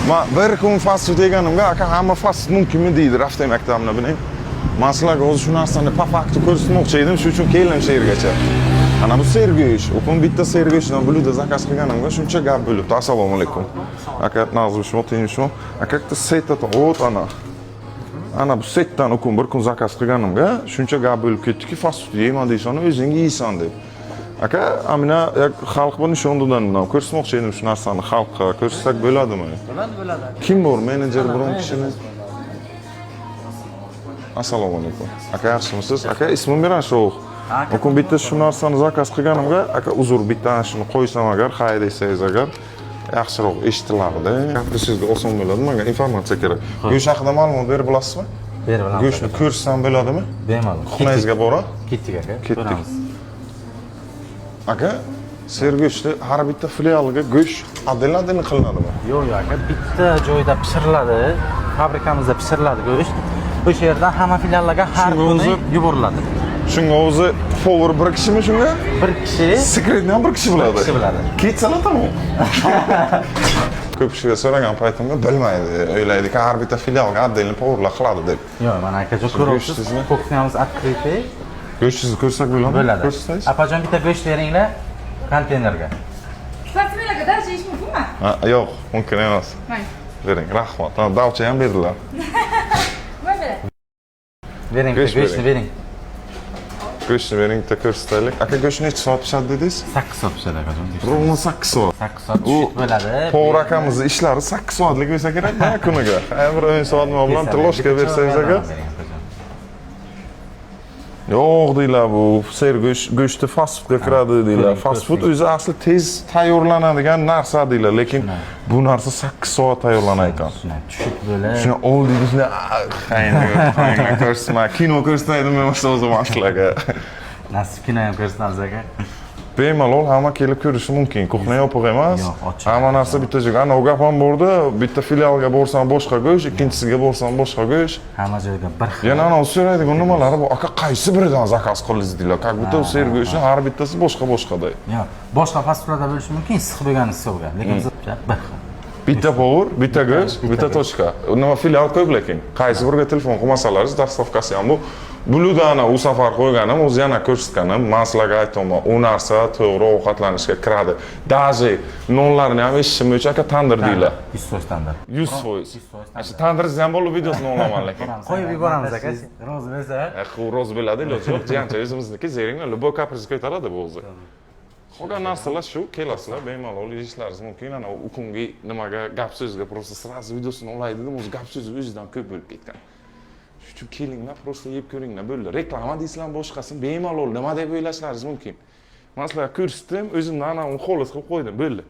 Men bir kun fast food yeganimga aka hamma fast food mumkinmi deydi Raftay maktabini bilmayman. Men sizlarga o'zi shu narsani po faktu ko'rsatmoqchi edim, shuning uchun keldim shu yergacha. Ana bu sergo'yish, o'qim bitta sergo'yishdan buluda zakaz qilganimga shuncha gap bo'libdi. Assalomu alaykum. Aka nazvishmo, tinchmo. Aka bitta setda o't ana. Ana bu setdan o'qim bir kun zakaz qilganimga shuncha gap bo'lib ketdiki, fast food yeyman deysan, o'zing yeysan deb. Aka, amina xalq buni shundan ko'rsatmoqchi edim shu narsani xalqqa ko'rsatsak bo'ladimi? Bo'ladi. Kim bor? Menejer biron kishimi? Assalomu alaykum. Aka, yaxshimisiz? Aka, ismim Mirashoq. O'qim bitta shu narsani zakaz qilganimga, aka uzr bitta ana shuni qo'ysam agar, xayr desangiz agar yaxshiroq eshitilardi. Gapirishingizga oson bo'ladi. Menga informatsiya kerak. Go'sht haqida ma'lumot berib olasizmi? Berib olaman. Go'shtni ko'rsam bo'ladimi? Bemalol. Xonangizga bora? Ketdik aka. Ketdik. Aka, sergo'shti har bitta filialiga go'sht adil qilinadimi? Yo'q, aka, bitta joyda pishiriladi, fabrikamizda pishiriladi go'sht. O'sha yerdan hamma filiallarga har kuni yuboriladi. Shunga o'zi povur bir kishimi shunga? Bir kishi, Sekretni ham bir kishi biladi. Bir kishi biladi. Ketsalar tamom. Ko'p kishiga so'ragan paytimda bilmaydi. O'ylaydiki, har bitta filialga adil povurlar qiladi deb. Yo'q, mana aka, ko'ryapsiz, kuxnyamiz открытый. Go'shtingizni ko'rsak bo'ladimi? Bo'ladi. Ko'rsatsangiz? Apajon bitta go'sht beringlar konteynerga. Platformalarga daraja ish mumkinmi? Ha, yo'q, mumkin emas. Mayli. Bering, rahmat. Davcha ham berdilar. Voy bera. Bering, Go'sht go'shtni bering. Go'shtni bering, bitta ko'rsataylik. Aka, go'sht necha soat pishadi dedingiz? 8 soat pishadi akajon. Rovno 8 soat. 8 soat tushib bo'ladi. Povur akamizni ishlari 8 soatlik bo'lsa kerak-da kuniga. Bir 10 soat bilan tloshka bersangiz agar. Yo'q deylar bu go'shtni fast foodga kiradi deylar. Fast food o'zi asli tez tayyorlanadigan narsa deylar, lekin bu narsa 8 soat tayyorlanar ekan. Tushib bo'ladi. Shuni oldingizda qaynaga ko'rsatma, kino ko'rsataydim men o'zim ashlarga. Nasib kino ham ko'rsatamiz aka. Bemalol hamma kelib ko'rishi mumkin. Kuxna yopiq emas. Yo'q, ochiq. Hamma narsa bitta joyga. Ana u gap ham bordi. Bitta filialga borsam boshqa go'sht, ikkinchisiga borsam boshqa go'sht. Hamma joyga bir xil. Yana ana so'raydigan nimalari bu aka qaysi biridan zakaz qildingiz deylar. Как будто ser go'shti har bittasi boshqa-boshqada. Yo'q, boshqa fast foodlarda bo'lishi mumkin, issiq bo'lgani issiq bo'lgan, lekin biz bir xil. Bitta povur, bitta go'sht, bitta tochka. Nima filial ko'p lekin. Qaysi biriga telefon qilmasalaringiz, dastavkasi ham bu. Buludani u safar qo'yganim, o'zi yana ko'rsatganim, men sizlarga aytdim, u narsa to'g'ri ovqatlanishga kiradi. Даже nonlarni ham eshitishim bo'yicha aka tandir deylar. 100% tandir. 100%. Shu tandiringiz ham bo'lib videosini olaman lekin. Qo'yib yuboramiz aka. Rozi bo'lsa. Rozi bo'ladi, iloji yo'q. Jiyancha o'zimizniki zeringlar, любой kaprizga ko'taradi bu o'zi. Qolgan narsalar shu, kelasizlar, bemalol yeyishlaringiz mumkin. Ana u kungi nimaga gap so'zga просто сразу videosini olay dedim, o'zi gap so'zi o'zidan ko'p bo'lib ketgan. Shuning uchun kelinglar, просто yeb ko'ringlar, bo'ldi. Reklama deysizlar, boshqasi bemalol nima deb o'ylashlaringiz mumkin. Men sizlarga ko'rsatdim, o'zimdan ana uni xolis qilib qo'ydim, bo'ldi.